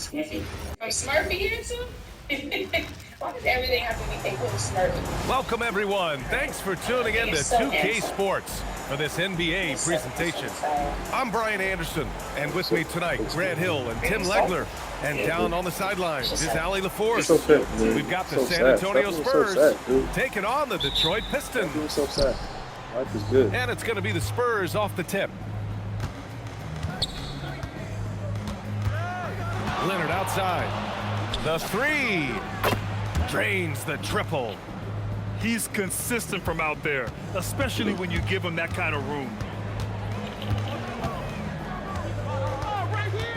From Smurfy answer? Why does everything have to be equal to Smurfy? Welcome, everyone. Thanks for tuning in to 2K Sports for this NBA presentation. I'm Brian Anderson, and with me tonight, Grant Hill and Tim Legler. And down on the sidelines is Allie LaForce. We've got the San Antonio Spurs taking on the Detroit Pistons. So sad. Life is good. And it's going to be the Spurs off the tip. Leonard outside. The three. Drains the triple. He's consistent from out there, especially when you give him that kind of room.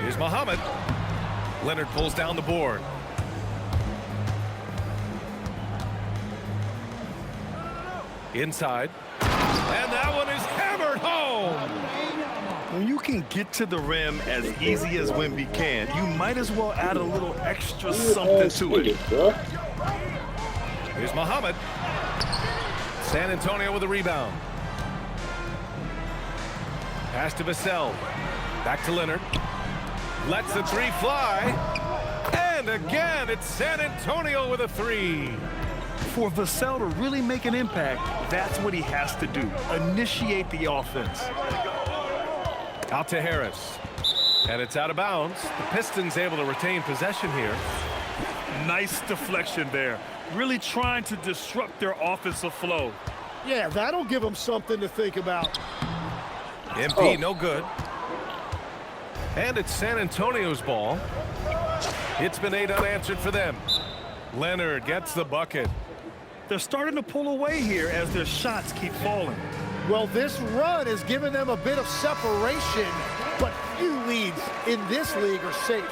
Here's Muhammad. Leonard pulls down the board. Inside. And that one is hammered home. When you can get to the rim as easy as Wemby can, you might as well add a little extra something to it. Here's Muhammad. San Antonio with a rebound. Pass to Vassell. Back to Leonard. Lets the three fly. And again, it's San Antonio with a three. For Vassell to really make an impact, that's what he has to do. Initiate the offense. Out to Harris. And it's out of bounds. The Pistons able to retain possession here. Nice deflection there. Really trying to disrupt their offensive flow. Yeah, that'll give them something to think about. MP, no good. And it's San Antonio's ball. It's been 8 unanswered for them. Leonard gets the bucket. They're starting to pull away here as their shots keep falling. Well, this run has given them a bit of separation, but few leads in this league are safe.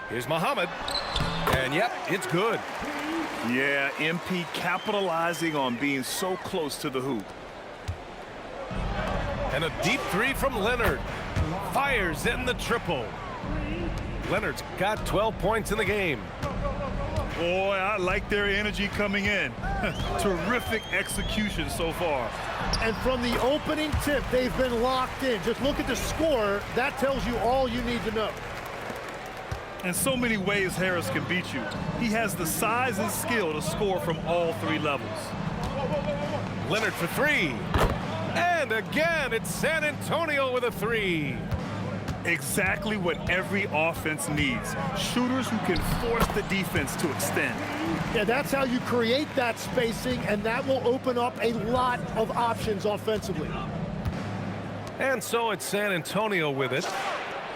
Here's Muhammad. And yep, it's good. Yeah, MP capitalizing on being so close to the hoop. And a deep three from Leonard. Fires in the triple. Leonard's got 12 points in the game. Boy, I like their energy coming in. Terrific execution so far. And from the opening tip, they've been locked in. Just look at the score. That tells you all you need to know. In so many ways, Harris can beat you. He has the size and skill to score from all three levels. Leonard for three. And again, it's San Antonio with a three. Exactly what every offense needs. Shooters who can force the defense to extend. Yeah, that's how you create that spacing, and that will open up a lot of options offensively. And so it's San Antonio with it.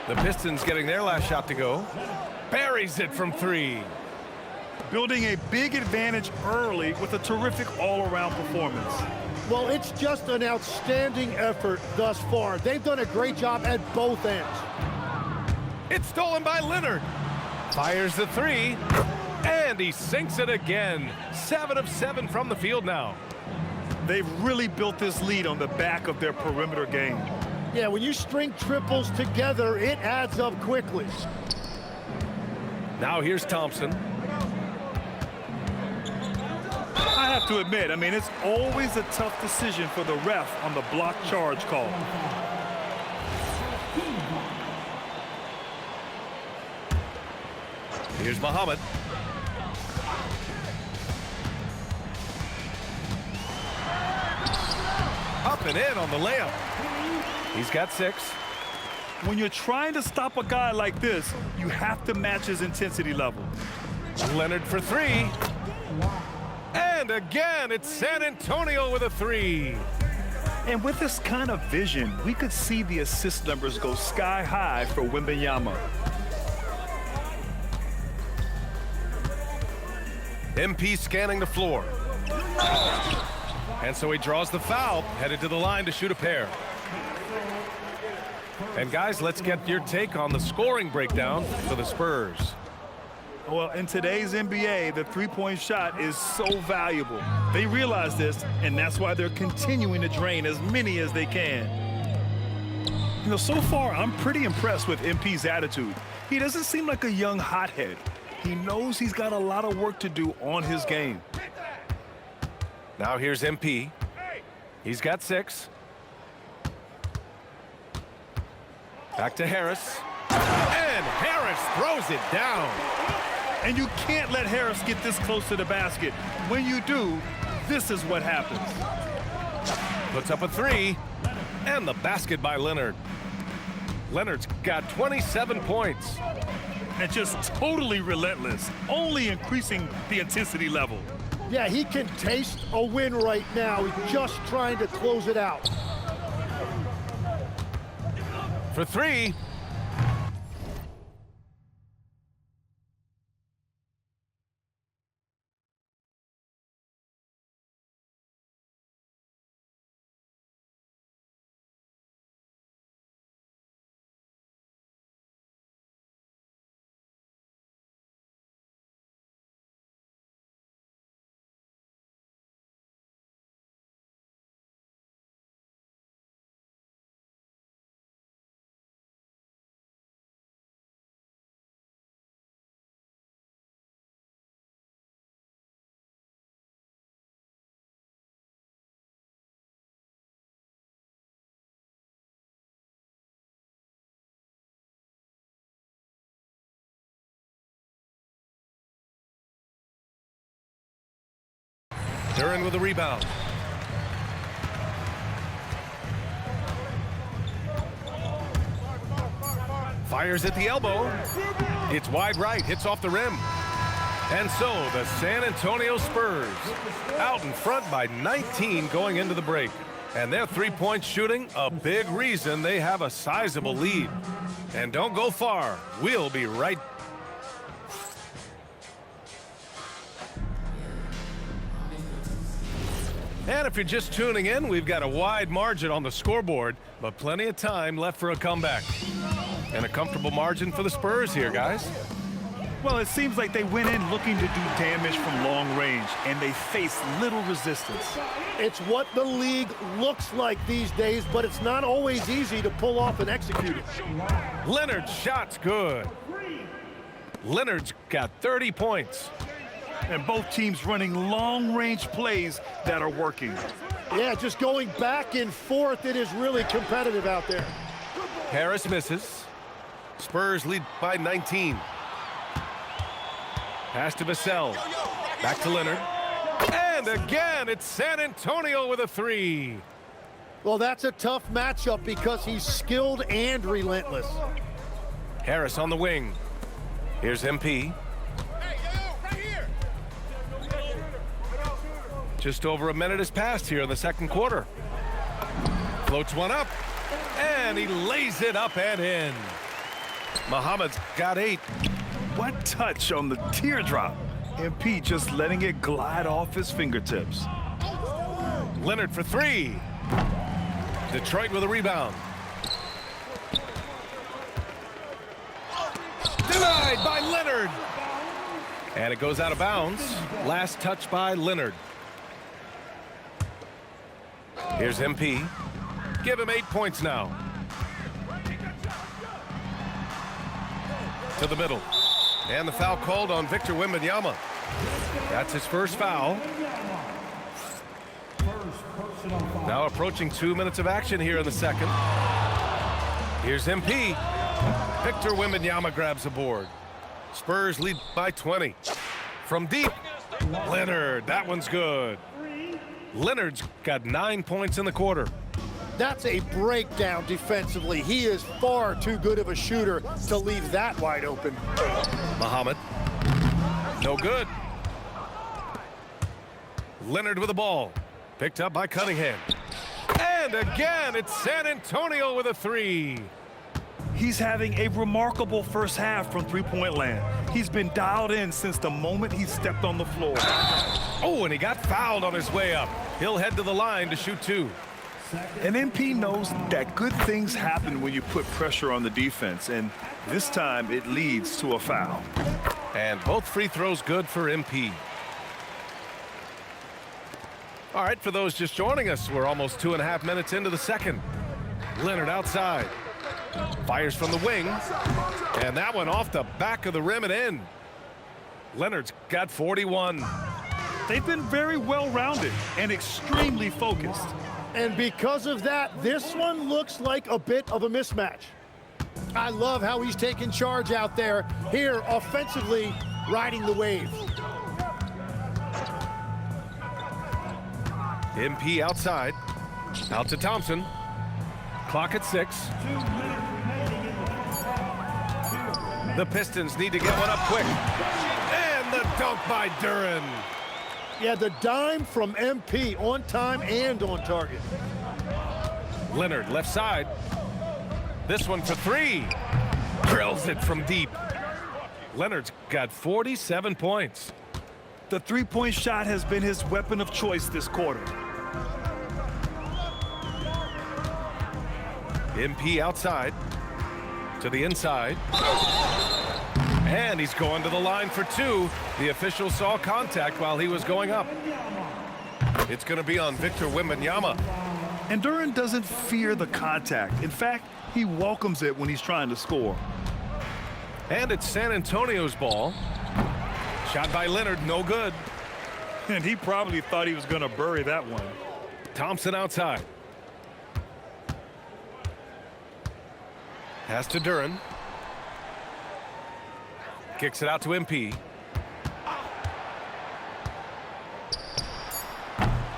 The Pistons getting their last shot to go. Buries it from three. Building a big advantage early with a terrific all-around performance. Well, it's just an outstanding effort thus far. They've done a great job at both ends. It's stolen by Leonard. Fires the three. And he sinks it again. 7 of 7 from the field now. They've really built this lead on the back of their perimeter game. Yeah, when you string triples together, it adds up quickly. Now here's Thompson. I have to admit, it's always a tough decision for the ref on the block charge call. Here's Muhammad. Up and in on the layup. He's got 6. When you're trying to stop a guy like this, you have to match his intensity level. Leonard for three. And again, it's San Antonio with a three. And with this kind of vision, we could see the assist numbers go sky high for Wembanyama. MP scanning the floor. And so he draws the foul, headed to the line to shoot a pair. And guys, let's get your take on the scoring breakdown for the Spurs. Well, in today's NBA, the three-point shot is so valuable. They realize this, and that's why they're continuing to drain as many as they can. So far, I'm pretty impressed with MP's attitude. He doesn't seem like a young hothead. He knows he's got a lot of work to do on his game. Now here's MP. He's got 6. Back to Harris. And Harris throws it down. And you can't let Harris get this close to the basket. When you do, this is what happens. Puts up a three. And the basket by Leonard. Leonard's got 27 points. And just totally relentless, only increasing the intensity level. Yeah, he can taste a win right now. He's just trying to close it out. For three. Duren with a rebound. Fires at the elbow. It's wide right, hits off the rim. And so the San Antonio Spurs out in front by 19 going into the break. And their three-point shooting, a big reason they have a sizable lead. And don't go far. We'll be right back. And if you're just tuning in, we've got a wide margin on the scoreboard, but plenty of time left for a comeback. And a comfortable margin for the Spurs here, guys. Well, it seems like they went in looking to do damage from long range, and they faced little resistance. It's what the league looks like these days, but it's not always easy to pull off and execute it. Leonard's shot's good. Leonard's got 30 points. And both teams running long-range plays that are working. Yeah, just going back and forth, it is really competitive out there. Harris misses. Spurs lead by 19. Pass to Vassell. Back to Leonard. And again, it's San Antonio with a three. Well, that's a tough matchup because he's skilled and relentless. Harris on the wing. Here's MP. Just over a minute has passed here in the second quarter. Floats one up, and he lays it up and in. Muhammad's got 8. What touch on the teardrop. MP just letting it glide off his fingertips. Leonard for 3. Detroit with a rebound. Denied by Leonard. And it goes out of bounds. Last touch by Leonard. Here's MP. Give him 8 points now. To the middle. And the foul called on Victor Wembanyama. That's his first foul. Now approaching 2 minutes of action here in the second. Here's MP. Victor Wembanyama grabs the board. Spurs lead by 20. From deep, Leonard. That one's good. Leonard's got 9 points in the quarter. That's a breakdown defensively. He is far too good of a shooter to leave that wide open. Muhammad. No good. Leonard with the ball. Picked up by Cunningham. And again, it's San Antonio with a 3. He's having a remarkable first half from three-point land. He's been dialed in since the moment he stepped on the floor. Oh, and he got fouled on his way up. He'll head to the line to shoot 2. And MP knows that good things happen when you put pressure on the defense, and this time it leads to a foul. And both free throws good for MP. All right, for those just joining us, we're almost 2.5 minutes into the second. Leonard outside. Fires from the wing. And that one off the back of the rim and in. Leonard's got 41. They've been very well-rounded and extremely focused. And because of that, this one looks like a bit of a mismatch. I love how he's taking charge out there. Here, offensively, riding the wave. MP outside. Out to Thompson. Clock at 6. The Pistons need to get one up quick. And the dunk by Duren. Yeah, the dime from MP, on time and on target. Leonard, left side. This one for 3. Drills it from deep. Leonard's got 47 points. The three-point shot has been his weapon of choice this quarter. MP outside. To the inside. And he's going to the line for 2. The official saw contact while he was going up. It's going to be on Victor Wembanyama. And Duren doesn't fear the contact. In fact, he welcomes it when he's trying to score. And it's San Antonio's ball. Shot by Leonard, no good. And he probably thought he was going to bury that one. Thompson outside. Pass to Duren. Kicks it out to MP.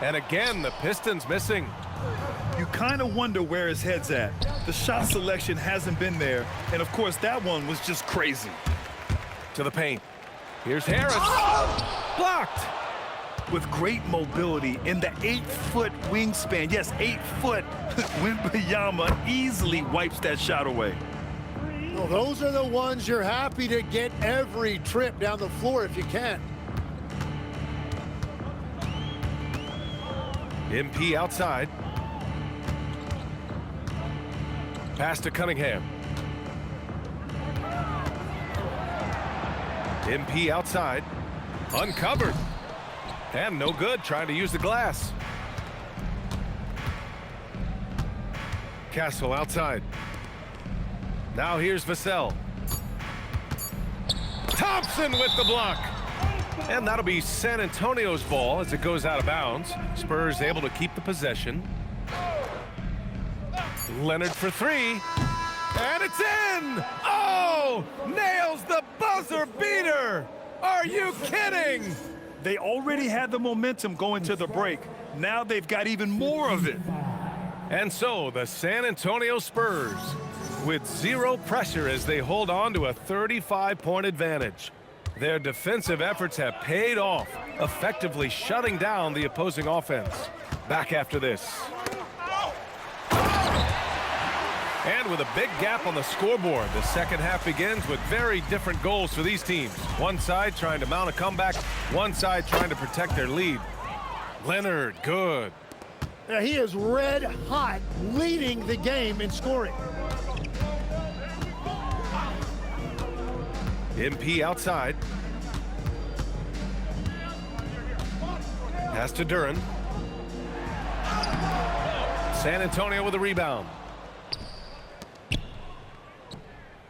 And again, the Pistons missing. You kind of wonder where his head's at. The shot selection hasn't been there. And of course, that one was just crazy. To the paint. Here's Harris. Blocked. With great mobility in the 8-foot wingspan. Yes, 8 foot. Wembanyama easily wipes that shot away. Well, those are the ones you're happy to get every trip down the floor if you can. MP outside. Pass to Cunningham. MP outside. Uncovered. And no good, trying to use the glass. Castle outside. Now here's Vassell. Thompson with the block. And that'll be San Antonio's ball as it goes out of bounds. Spurs able to keep the possession. Leonard for 3. And it's in! Oh! Nails the buzzer beater! Are you kidding? They already had the momentum going to the break. Now they've got even more of it. And so the San Antonio Spurs with 0 pressure as they hold on to a 35-point advantage. Their defensive efforts have paid off, effectively shutting down the opposing offense. Back after this. And with a big gap on the scoreboard, the second half begins with very different goals for these teams. One side trying to mount a comeback, one side trying to protect their lead. Leonard, good. Yeah, he is red hot, leading the game in scoring. MP outside. Pass to Duren. San Antonio with a rebound.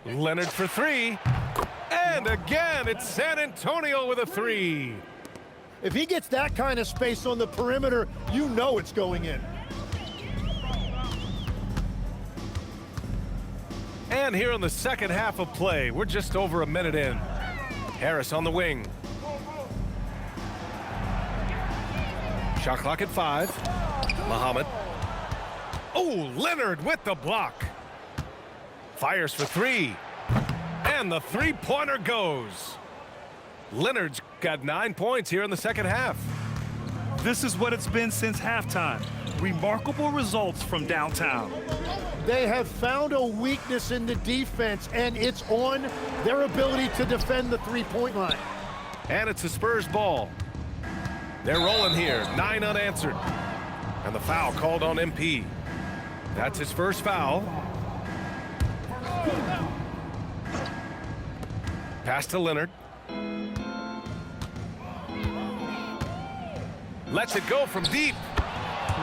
Leonard for 3. And again, it's San Antonio with a 3. If he gets that kind of space on the perimeter, you know it's going in. And here in the second half of play, we're just over a minute in. Harris on the wing. Shot clock at 5. Muhammad. Oh, Leonard with the block. Fires for 3. And the three-pointer goes. Leonard's got 9 points here in the second half. This is what it's been since halftime. Remarkable results from downtown. They have found a weakness in the defense, and it's on their ability to defend the three-point line. And it's the Spurs ball. They're rolling here, 9 unanswered. And the foul called on MP. That's his first foul. Pass to Leonard. Lets it go from deep.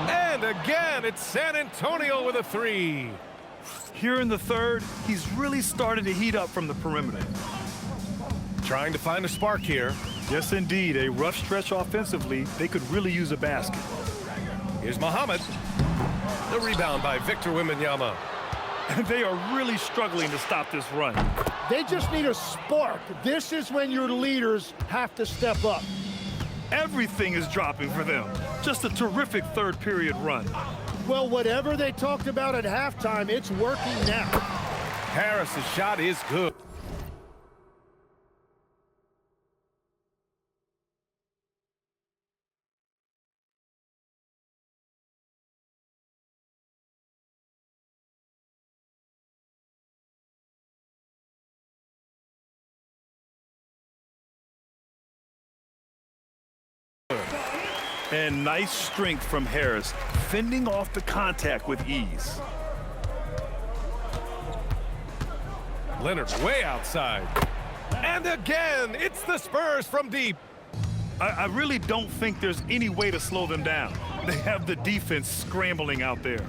And again, it's San Antonio with a 3. Here in the third, he's really started to heat up from the perimeter. Trying to find a spark here. Yes, indeed. A rough stretch offensively. They could really use a basket. Here's Muhammad. The rebound by Victor Wembanyama. And they are really struggling to stop this run. They just need a spark. This is when your leaders have to step up. Everything is dropping for them. Just a terrific third period run. Well, whatever they talked about at halftime, it's working now. Harris's shot is good. And nice strength from Harris, fending off the contact with ease. Leonard way outside. And again, it's the Spurs from deep. I really don't think there's any way to slow them down. They have the defense scrambling out there.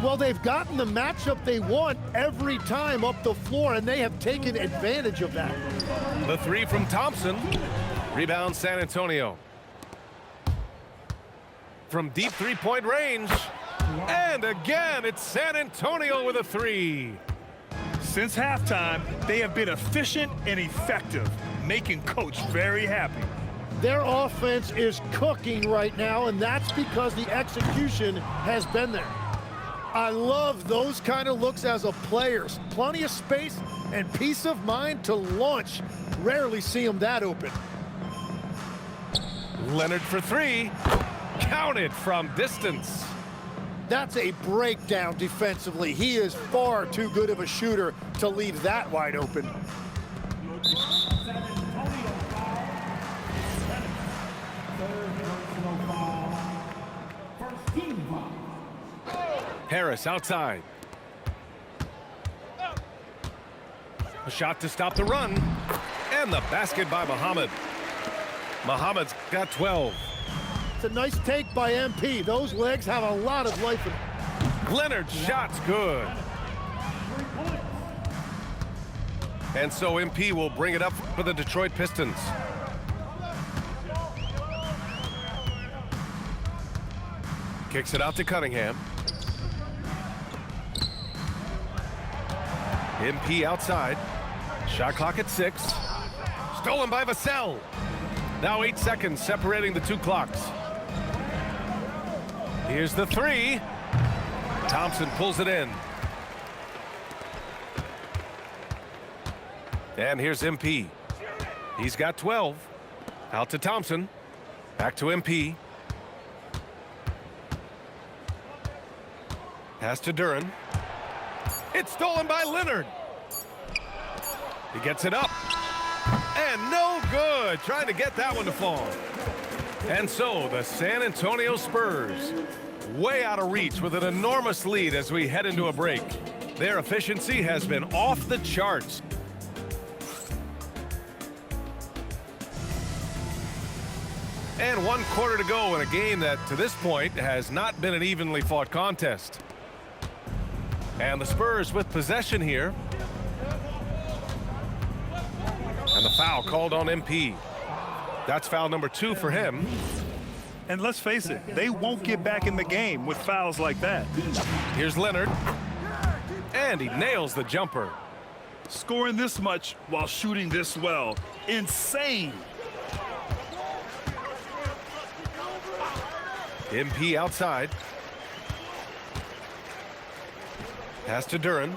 Well, they've gotten the matchup they want every time up the floor, and they have taken advantage of that. The three from Thompson. Rebound San Antonio. From deep three-point range. And again, it's San Antonio with a three. Since halftime, they have been efficient and effective, making Coach very happy. Their offense is cooking right now, and that's because the execution has been there. I love those kind of looks as a player. Plenty of space and peace of mind to launch. Rarely see them that open. Leonard for three. Counted from distance. That's a breakdown defensively. He is far too good of a shooter to leave that wide open. Harris outside. A shot to stop the run. And the basket by Muhammad. Muhammad's got 12. It's a nice take by MP. Those legs have a lot of life in them. Leonard's shot's good. And so MP will bring it up for the Detroit Pistons. Kicks it out to Cunningham. MP outside. Shot clock at 6. Stolen by Vassell. Now 8 seconds separating the two clocks. Here's the three. Thompson pulls it in. And here's MP. He's got 12. Out to Thompson. Back to MP. Pass to Duren. It's stolen by Leonard. He gets it up. And no good. Trying to get that one to fall. And so the San Antonio Spurs way out of reach with an enormous lead as we head into a break. Their efficiency has been off the charts. And 1 quarter to go in a game that to this point has not been an evenly fought contest. And the Spurs with possession here. And the foul called on MP. That's foul number 2 for him. And let's face it, they won't get back in the game with fouls like that. Here's Leonard. And he nails the jumper. Scoring this much while shooting this well. Insane. MP outside. Pass to Duren.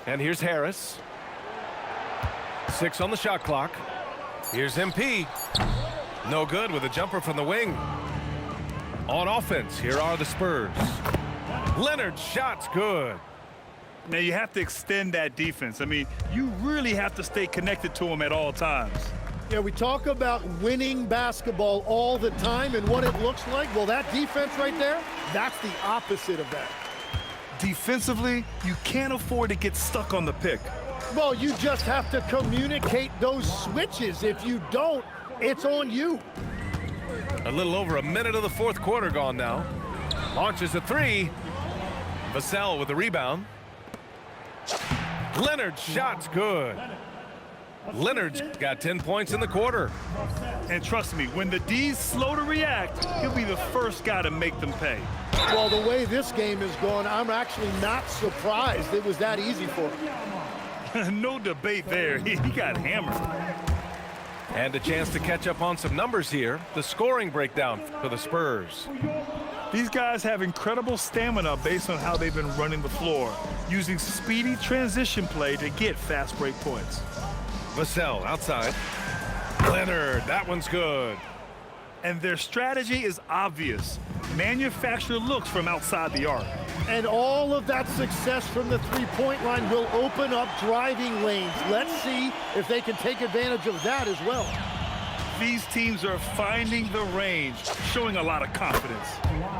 And here's Harris. 6 on the shot clock. Here's MP. No good with a jumper from the wing. On offense, here are the Spurs. Leonard's shot's good. Now you have to extend that defense. I mean, you really have to stay connected to them at all times. Yeah, we talk about winning basketball all the time and what it looks like. Well, that defense right there, that's the opposite of that. Defensively, you can't afford to get stuck on the pick. Well, you just have to communicate those switches. If you don't, it's on you. A little over a minute of the 4th quarter gone now. Launches a 3. Vassell with the rebound. Leonard's shot's good. Leonard's got 10 points in the quarter. And trust me, when the D's slow to react, he'll be the first guy to make them pay. Well, the way this game is going, I'm actually not surprised it was that easy for him. No debate there. He got hammered. And a chance to catch up on some numbers here. The scoring breakdown for the Spurs. These guys have incredible stamina based on how they've been running the floor, using speedy transition play to get fast break points. Vassell outside. Leonard, that one's good. And their strategy is obvious. Manufacture looks from outside the arc. And all of that success from the three-point line will open up driving lanes. Let's see if they can take advantage of that as well. These teams are finding the range, showing a lot of confidence.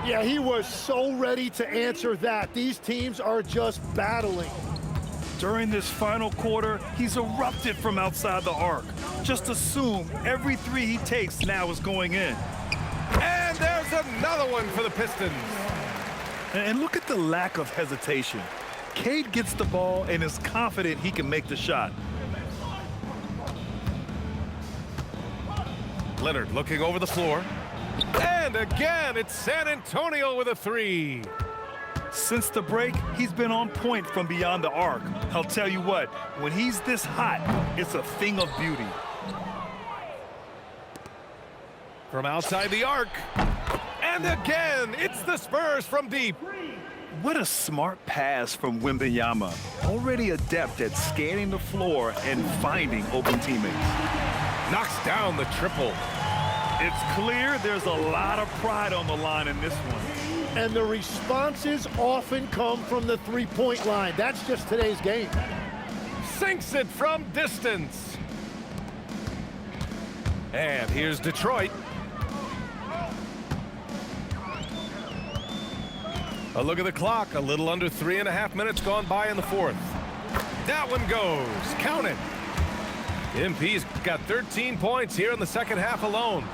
Yeah, he was so ready to answer that. These teams are just battling. During this final quarter, he's erupted from outside the arc. Just assume every three he takes now is going in. And there's another one for the Pistons. And look at the lack of hesitation. Cade gets the ball and is confident he can make the shot. Leonard looking over the floor. And again, it's San Antonio with a three. Since the break, he's been on point from beyond the arc. I'll tell you what, when he's this hot, it's a thing of beauty. From outside the arc. And again, it's the Spurs from deep. What a smart pass from Wembanyama, already adept at scanning the floor and finding open teammates. Knocks down the triple. It's clear there's a lot of pride on the line in this one. And the responses often come from the three-point line. That's just today's game. Sinks it from distance. And here's Detroit. A look at the clock. A little under 3.5 minutes gone by in the fourth. That one goes. Count it. MP's got 13 points here in the second half alone.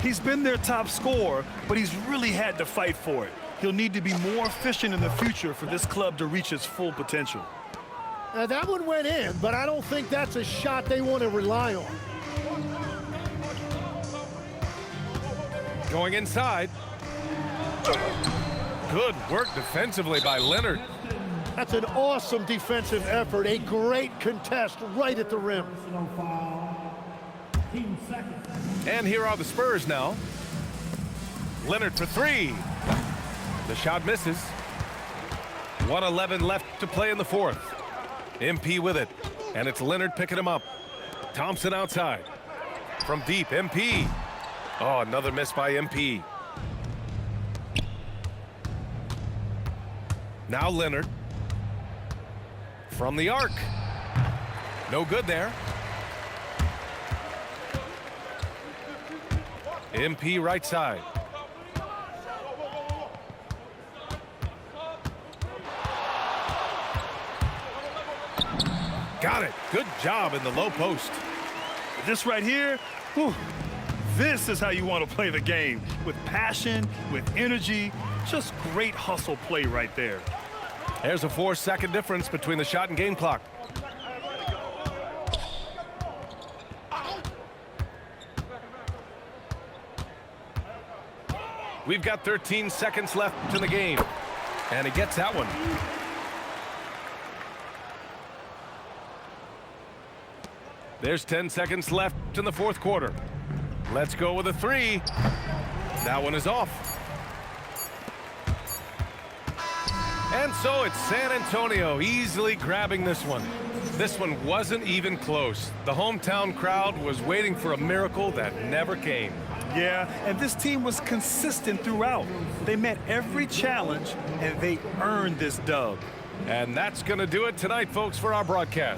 He's been their top scorer, but he's really had to fight for it. He'll need to be more efficient in the future for this club to reach its full potential. Now, that one went in, but I don't think that's a shot they want to rely on. Going inside. Good work defensively by Leonard. That's an awesome defensive effort. A great contest right at the rim. And here are the Spurs now. Leonard for three. The shot misses. 1:11 left to play in the fourth. MP with it. And it's Leonard picking him up. Thompson outside. From deep, MP. Oh, another miss by MP. Now Leonard. From the arc. No good there. MP right side. Got it. Good job in the low post. This right here, whew, this is how you want to play the game. With passion, with energy, just great hustle play right there. There's a 4-second difference between the shot and game clock. We've got 13 seconds left in the game. And he gets that one. There's 10 seconds left in the fourth quarter. Let's go with a three. That one is off. And so it's San Antonio easily grabbing this one. This one wasn't even close. The hometown crowd was waiting for a miracle that never came. Yeah, and this team was consistent throughout. They met every challenge, and they earned this dub. And that's going to do it tonight, folks, for our broadcast.